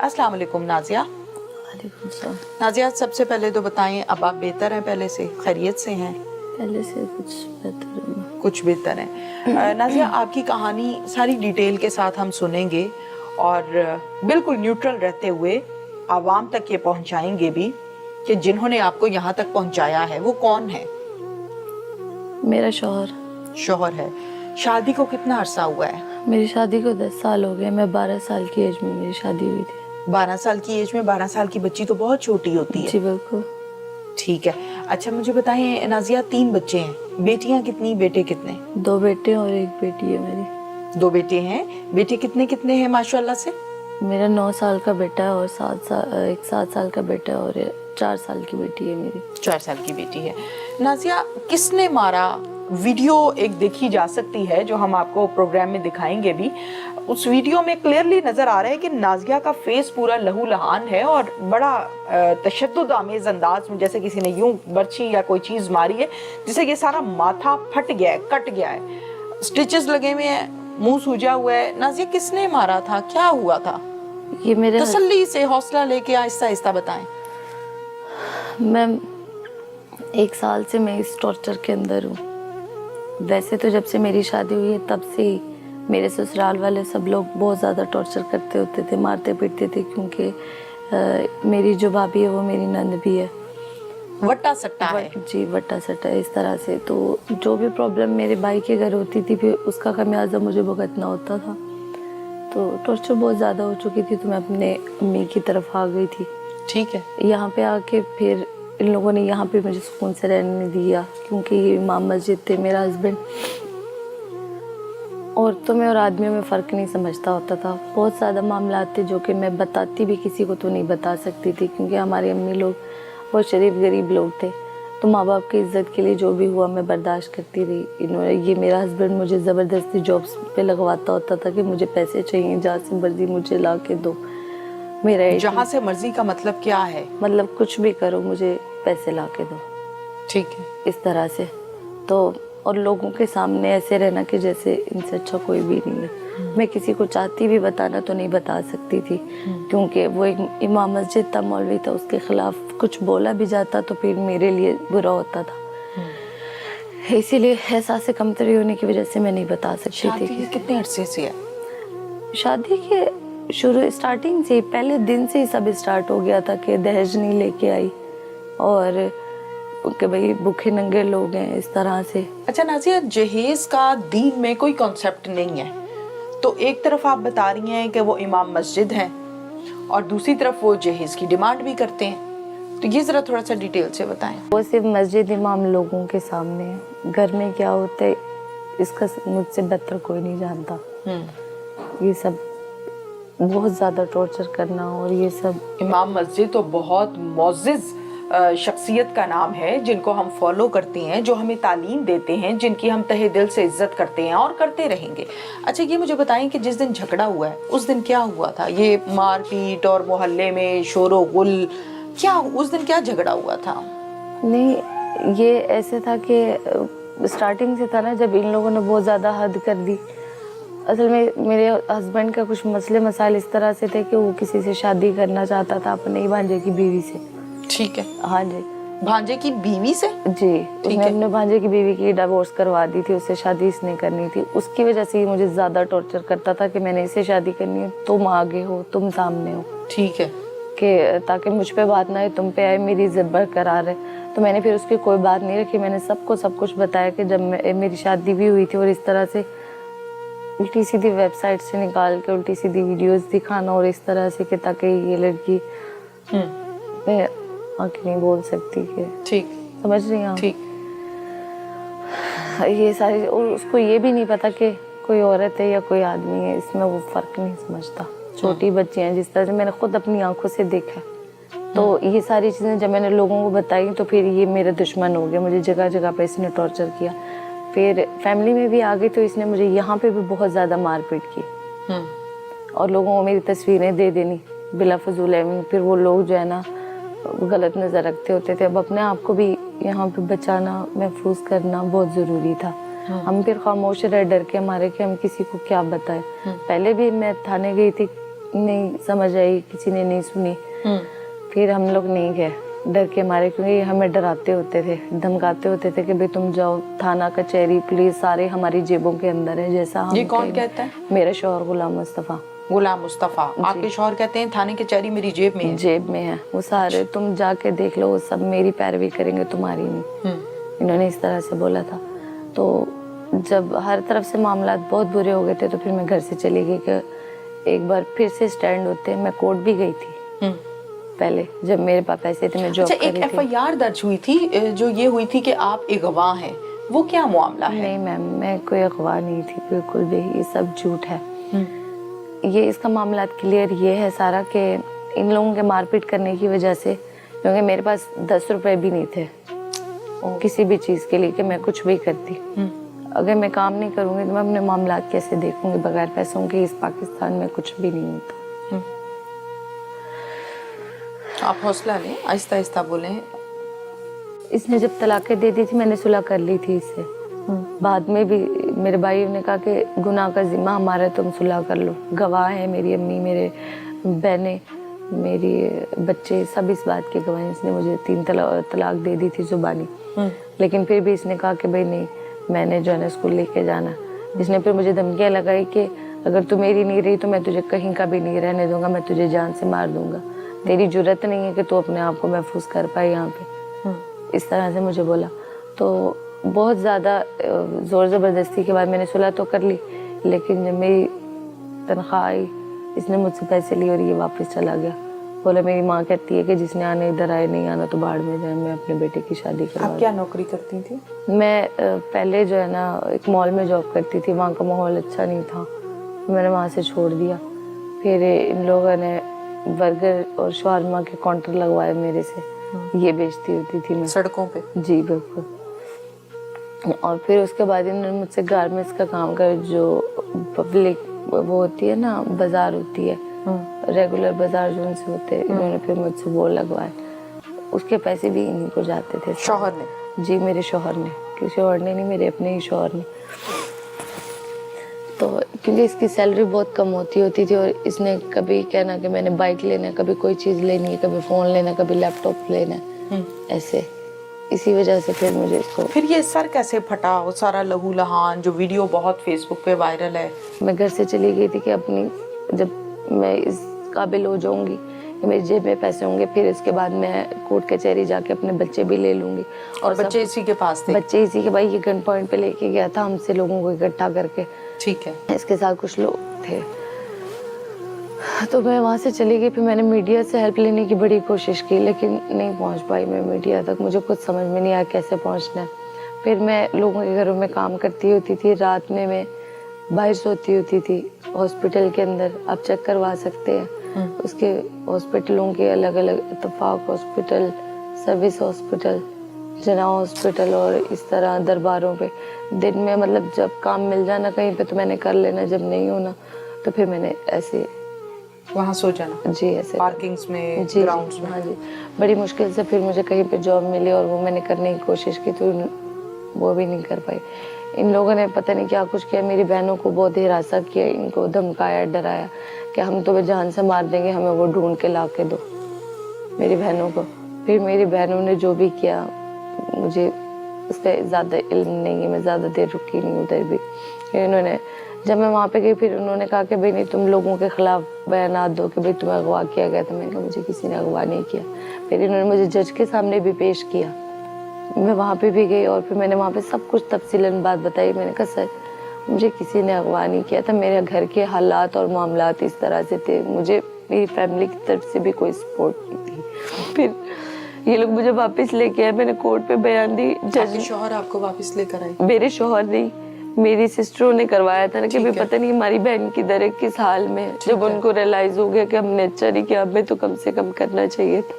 अस्सलाम वालेकुम नाजिया। वालेकुम सलाम। नाजिया, सबसे पहले तो बताएं, अब आप बेहतर हैं, पहले से खैरियत से हैं? पहले से कुछ बेहतर हूँ। कुछ बेहतर है। नाजिया, आपकी कहानी सारी डिटेल के साथ हम सुनेंगे और बिल्कुल न्यूट्रल रहते हुए आवाम तक ये पहुंचाएंगे भी कि जिन्होंने आपको यहाँ तक पहुंचाया है वो कौन है। मेरा शौहर है। शादी को कितना अरसा हुआ है? मेरी शादी को 10 साल हो गए। मैं 12 साल की एज में मेरी शादी हुई थी। 12 साल की एज में 12 साल की बच्ची तो बहुत छोटी होती है। जी बिल्कुल। ठीक है। अच्छा, मुझे बताएं नाजिया, 3 बच्चे हैं, बेटियां कितनी, बेटे कितने? 2 बेटे और 1 बेटी है मेरी। 2 बेटे हैं। बेटे कितने कितने हैं माशाल्लाह से? मेरा 9 साल का बेटा है और 7 साल का बेटा है और 4 साल की बेटी है मेरी। 4 साल की बेटी है। नाजिया, किसने मारा? वीडियो एक देखी जा सकती है जो हम आपको प्रोग्राम में दिखाएंगे भी। उस वीडियो में क्लियरली नजर आ रहा है कि नाजिया का फेस पूरा लहू लहान है और बड़ा तशद्दुद आमेज अंदाज में, जैसे किसी ने यूं बर्छी या कोई चीज मारी है जिससे ये सारा माथा फट गया है, कट गया है, स्टिचेस लगे हुए हैं, मुंह सूजा हुआ है। नाजिया, किसने मारा था, क्या हुआ था? ये मेरे तसल्ली से, हौसला लेके आहिस्ता आहिस्ता बताएं। मैं 1 साल से मैं इस टॉर्चर के अंदर हूँ। वैसे तो जब से मेरी शादी हुई है तब से ही मेरे ससुराल वाले सब लोग बहुत ज़्यादा टॉर्चर करते होते थे, मारते पीटते थे, क्योंकि मेरी जो भाभी है वो मेरी नंद भी है। वट्टा सट्टा है। जी, वट्टा सट्टा इस तरह से। तो जो भी प्रॉब्लम मेरे भाई के घर होती थी फिर उसका खमियाजा मुझे भुगतना होता था। तो टॉर्चर बहुत ज़्यादा हो चुकी थी तो मैं अपने अम्मी की तरफ आ गई थी। ठीक है। यहाँ पे आके फिर इन लोगों ने यहाँ पे मुझे सुकून से रहने नहीं दिया, क्योंकि ये इमाम मस्जिद थे मेरा हस्बैंड। औरतों में और आदमियों में फ़र्क नहीं समझता होता था। बहुत ज़्यादा मामला थे जो कि मैं बताती भी किसी को तो नहीं बता सकती थी, क्योंकि हमारी अम्मी लोग बहुत शरीफ गरीब लोग थे। तो माँ बाप की इज़्ज़त के लिए जो भी हुआ मैं बर्दाश्त करती रही। इन्होंने, ये मेरा हस्बैंड मुझे ज़बरदस्ती जॉब्स पे लगवाता होता था कि मुझे पैसे चाहिए, जहाँ से मर्जी मुझे ला के दो। मेरा जहाँ से मर्जी का मतलब क्या है? मतलब कुछ भी करो, मुझे पैसे ला के दो। ठीक है। इस तरह से। तो और लोगों के सामने ऐसे रहना कि जैसे इनसे अच्छा कोई भी नहीं है। मैं किसी को चाहती भी बताना तो नहीं बता सकती थी, क्योंकि वो एक इमाम मस्जिद था, मौलवी था, उसके खिलाफ कुछ बोला भी जाता तो फिर मेरे लिए बुरा होता था। इसीलिए एहसास कमतरी होने की वजह से मैं नहीं बता सकती थी। शादी कितने अरसे से है? शादी के स्टार्टिंग से, पहले दिन से ही सब स्टार्ट हो गया था कि दहेज नहीं लेके आई और कि भाई भूखे नंगे लोग हैं, इस तरह से। अच्छा नाजिया, जहेज का दीन में कोई कॉन्सेप्ट नहीं है। तो एक तरफ आप बता रही हैं कि वो इमाम मस्जिद हैं और दूसरी तरफ वो जहेज की डिमांड भी करते हैं, तो ये जरा थोड़ा सा डिटेल से बताएं। वो सिर्फ मस्जिद इमाम लोगों के सामने है। घर में क्या होता है इसका मुझसे बेहतर कोई नहीं जानता। ये सब बहुत ज़्यादा टॉर्चर करना और ये सब। इमाम मस्जिद तो बहुत मोअज़्ज़िज़ शख्सियत का नाम है, जिनको हम फॉलो करते हैं, जो हमें तालीम देते हैं, जिनकी हम तहे दिल से इज्जत करते हैं और करते रहेंगे। अच्छा, ये मुझे बताएं कि जिस दिन झगड़ा हुआ है उस दिन क्या हुआ था? ये मारपीट और मोहल्ले में शोरो गुल, क्या उस दिन क्या झगड़ा हुआ था? नहीं, ये ऐसे था कि स्टार्टिंग से था ना, जब इन लोगों ने बहुत ज़्यादा हद कर दी। असल में मेरे हस्बैंड का कुछ मसले मसाइल इस तरह से थे कि वो किसी से शादी करना चाहता था, अपने ही भांजे की बीवी से। ठीक है। हाँ जी। भांजे की बीवी से? जी, उसने अपने भांजे की बीवी की डिवोर्स करवा दी थी, उससे शादी इसने करनी थी। उसकी वजह से ही मुझे ज़्यादा टॉर्चर करता था कि मैंने इससे शादी करनी है, तुम आगे हो, तुम सामने हो। ठीक है। कि ताकि मुझ पे बात ना आए, तुम पे आए, मेरी इज्जत बरकरार है। तो मैंने फिर उसकी कोई बात नहीं रखी। मैंने सबको सब कुछ बताया कि जब मेरी शादी भी हुई थी, और इस तरह से उल्टी सीधी वेबसाइट से निकाल के उल्टी सीधी वीडियोस दिखाना और इस तरह से कि ताकि ये लड़की, मैं आके नहीं बोल सकती कि, ठीक, समझ रही हैं? ठीक। ये सारी, और उसको ये भी नहीं पता कि कोई औरत है या कोई आदमी है, इसमें वो फर्क नहीं समझता। छोटी बच्ची हैं, जिस तरह से मैंने खुद अपनी आंखों से देखा। तो ये सारी चीज़ें जब मैंने लोगों को बताई तो फिर ये मेरा दुश्मन हो गया। मुझे जगह जगह पे इसने टॉर्चर किया। फिर फैमिली में भी आ गई तो इसने मुझे यहाँ पे भी बहुत ज़्यादा मारपीट की और लोगों को मेरी तस्वीरें दे देनी बिला फजूल है। फिर वो लोग जो है ना गलत नज़र रखते होते थे। अब अपने आप को भी यहाँ पे बचाना, महफूज करना बहुत ज़रूरी था। हम फिर खामोश रह डर के हमारे कि हम किसी को क्या बताएं। पहले भी मैं थाने गई थी नहीं समझ आई, किसी ने नहीं सुनी। फिर हम लोग नहीं गए डर के मारे, क्योंकि ये हमें डराते होते थे, धमकाते होते थे कि भाई तुम जाओ, थाना कचहरी पुलिस सारे हमारी जेबों के अंदर है। जैसा हम ये कौन कहता है? मेरा शौहर गुलाम मुस्तफ़ा। गुलाम मुस्तफा, आपके शौहर कहते हैं थाने कचहरी मेरी जेब में है। जेब में है वो सारे, तुम जाके देख लो, वो सब मेरी पैरवी करेंगे, तुम्हारी नहीं। इन्होंने इस तरह से बोला था। तो जब हर तरफ से मामला बहुत बुरे हो गए थे, तो फिर मैं घर से चली गई कि एक बार फिर से स्टैंड होते। मैं कोर्ट भी गई थी पहले, जब मेरे पास पैसे थे, मैं जॉब अच्छा, कर एक रही थी। एफआईआर दर्ज हुई थी जो ये हुई थी कि आप एक गवाह हैं, वो क्या मामला है? नहीं मैम, मैं कोई अगवा नहीं थी बिल्कुल भी, ये सब झूठ है। ये इसका मामला क्लियर ये है सारा कि इन लोगों के मारपीट करने की वजह से, क्योंकि मेरे पास 10 रुपए भी नहीं थे किसी भी चीज़ के लिए कि मैं कुछ भी करती। अगर मैं काम नहीं करूँगी तो मैं अपने मामला कैसे देखूंगी बगैर पैसों के? इस पाकिस्तान में कुछ भी नहीं होता। आप हौसला लें, आहिस्ता आहिस्ता बोलें। इसने जब तलाक़ें दे दी थी, मैंने सुलह कर ली थी इससे। बाद में भी मेरे भाई ने कहा कि गुनाह का जिम्मा हमारा, तुम सुलह कर लो। गवाह है मेरी अम्मी, मेरे बहनें, मेरी बच्चे, सब इस बात के गवाह हैं। इसने मुझे 3 तलाक दे दी थी जुबानी, लेकिन फिर भी इसने कहा कि भाई नहीं, मैंने जो है ना स्कूल लेके जाना। इसने फिर मुझे धमकियाँ लगाई कि अगर तू मेरी नहीं रही तो मैं तुझे कहीं का भी नहीं रहने दूंगा, मैं तुझे जान से मार दूंगा। तेरी जुर्रत नहीं है कि तू अपने आप को महफूज कर पाए यहाँ पे। इस तरह से मुझे बोला। तो बहुत ज़्यादा ज़ोर ज़बरदस्ती के बाद मैंने सुलह तो कर ली, लेकिन जब मेरी तनख्वाह आई, इसने मुझसे पैसे लिए और ये वापस चला गया। बोला मेरी माँ कहती है कि जिसने आने इधर आए, नहीं आना तो बाहर में जाए, मैं अपने बेटे की शादी करवा। आप क्या नौकरी करती थी? मैं पहले जो है ना एक मॉल में जॉब करती थी, वहाँ का माहौल अच्छा नहीं था, मैंने वहाँ से छोड़ दिया। फिर इन लोगों ने बर्गर और शवारमा के काउंटर लगवाए मेरे से, ये बेचती होती थी मैं सड़कों पे। जी बिल्कुल। और फिर उसके बाद इन्होंने मुझसे गारमेंट्स का काम कर, जो पब्लिक वो होती है ना, बाजार होती है, रेगुलर बाजार जो उनसे होते हैं, इन्होंने फिर मुझसे वो लगवाए। उसके पैसे भी इन्हीं को जाते थे। शौहर ने? जी मेरे शौहर ने, किसी और ने नहीं, मेरे अपने ही शौहर ने। तो क्योंकि इसकी सैलरी बहुत कम होती थी, और इसने कभी कहना कि मैंने बाइक लेना है, कभी कोई चीज़ लेनी है, कभी फ़ोन लेना है, कभी लैपटॉप लेना है, ऐसे। इसी वजह से फिर मुझे इसको। फिर ये सर कैसे फटा, वो सारा लहू लहान जो वीडियो बहुत फेसबुक पे वायरल है? मैं घर से चली गई थी कि अपनी, जब मैं इस काबिल हो जाऊंगी कि मेरी जेब में पैसे होंगे, फिर इसके बाद मैं कोर्ट कचहरी जाके अपने बच्चे भी ले लूंगी। और बच्चे इसी के पास थे? बच्चे इसी के, भाई ये गन पॉइंट पे लेके गया था हमसे लोगों को इकट्ठा करके। ठीक है। इसके साथ कुछ लोग थे, तो मैं वहाँ से चली गई। फिर मैंने मीडिया से हेल्प लेने की बड़ी कोशिश की, लेकिन नहीं पहुँच पाई मैं मीडिया तक। मुझे कुछ समझ में नहीं आया कैसे पहुँचना है। फिर मैं लोगों के घरों में काम करती होती थी, रात में मैं बाहर सोती होती थी हॉस्पिटल के अंदर। आप चेक करवा सकते हैं उसके हॉस्पिटलों के अलग अलग, इत्तेफाक हॉस्पिटल, सर्विस हॉस्पिटल, जना हॉस्पिटल, और इस तरह दरबारों पे। दिन में मतलब जब काम मिल जाना कहीं पे तो मैंने कर लेना, जब नहीं होना तो फिर मैंने ऐसे वहाँ सो जाना? जी ऐसे पार्किंग्स में, जी ग्राउंड्स में? हाँ जी। बड़ी मुश्किल से फिर मुझे कहीं पे जॉब मिली, और वो मैंने करने की कोशिश की तो वो भी नहीं कर पाई। इन लोगों ने पता नहीं क्या कुछ किया, मेरी बहनों को बहुत हिरासा किया, इनको धमकाया, डराया कि हम तुम्हें जान से मार देंगे, हमें वो ढूंढ के ला के दो, मेरी बहनों को। फिर मेरी बहनों ने जो भी किया, मुझे उसका ज़्यादा इल्म नहीं है, मैं ज़्यादा देर रुकी नहीं उधर भी। फिर इन्होंने, जब मैं वहाँ पे गई, फिर उन्होंने कहा कि भाई नहीं, तुम लोगों के खिलाफ बयान दो कि भाई तुम्हें अगवा किया गया था। मैंने कहा मुझे किसी ने अगवा नहीं किया। फिर इन्होंने मुझे जज के सामने भी पेश किया, मैं वहाँ पे भी गई, और फिर मैंने वहाँ पे सब कुछ तफसीलन बात बताई। मैंने कहा सर मुझे किसी ने अगवा नहीं किया था, मेरे घर के हालात और मामलात इस तरह से थे, मुझे मेरी फैमिली की तरफ से भी कोई सपोर्ट नहीं थी। फिर ये लोग मुझे वापस लेके आए, मैंने कोर्ट पे बयान दी। जज शौहर आपको वापस लेकर आए? मेरे शौहर नहीं, मेरी सिस्टरों ने करवाया था ना कि भाई पता नहीं हमारी बहन की दर किस हाल में है। जब उनको रियलाइज हो गया कि हमने अच्छा नहीं किया, हमें तो कम से कम करना चाहिए था।